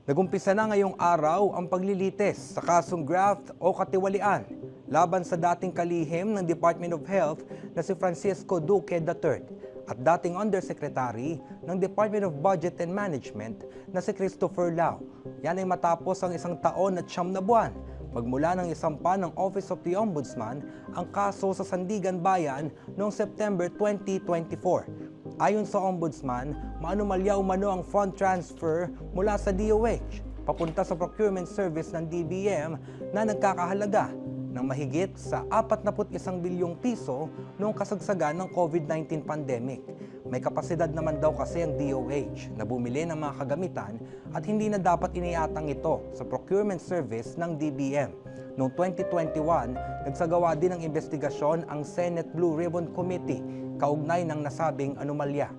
Nagumpisa na ngayong araw ang paglilitis sa kasong graft o katiwalian laban sa dating kalihim ng Department of Health na si Francisco Duque III at dating Undersecretary ng Department of Budget and Management na si Christopher Lau. Yan ay matapos ang 1 taon at 9 na buwan magmula ng isampa ng Office of the Ombudsman ang kaso sa Sandigan Bayan noong September 2024. Ayon sa Ombudsman, maanumalya umano ang fund transfer mula sa DOH papunta sa procurement service ng DBM na nagkakahalaga ng mahigit sa 41 bilyong piso noong kasagsagan ng COVID-19 pandemic. May kapasidad naman daw kasi ang DOH na bumili ng mga kagamitan at hindi na dapat iniatang ito sa procurement service ng DBM. Noong 2021, nagsagawa din ng investigasyon ang Senate Blue Ribbon Committee kaugnay ng nasabing anomalya.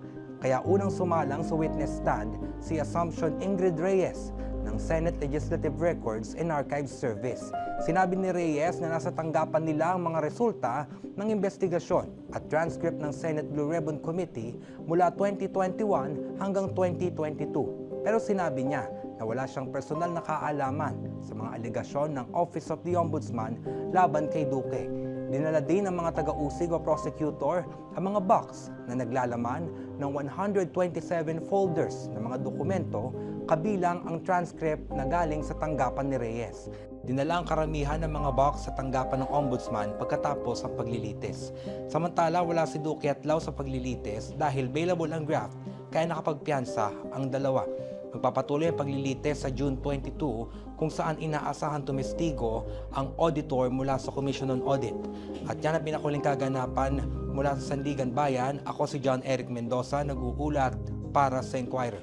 Kaya unang sumalang sa witness stand si Assumption Ingrid Reyes ng Senate Legislative Records and Archives Service. Sinabi ni Reyes na nasa tanggapan nila ang mga resulta ng investigasyon at transcript ng Senate Blue Ribbon Committee mula 2021 hanggang 2022. Pero sinabi niya na wala siyang personal na kaalaman sa mga alegasyon ng Office of the Ombudsman laban kay Duque. Dinala din ng mga taga-usig o prosecutor ang mga box na naglalaman ng 127 folders ng mga dokumento kabilang ang transcript na galing sa tanggapan ni Reyes. Dinala ang karamihan ng mga box sa tanggapan ng Ombudsman pagkatapos ang paglilitis. Samantala, wala si Duque at Lau sa paglilitis dahil bailable ang graft kaya nakapagpiyansa ang dalawa. Magpapatuloy ang paglilitis sa June 22 kung saan inaasahan tumestigo ang auditor mula sa Commission on Audit. At yan ang pinakuling kaganapan mula sa Sandigan Bayan. Ako si John Eric Mendoza, nag-uulat para sa Inquirer.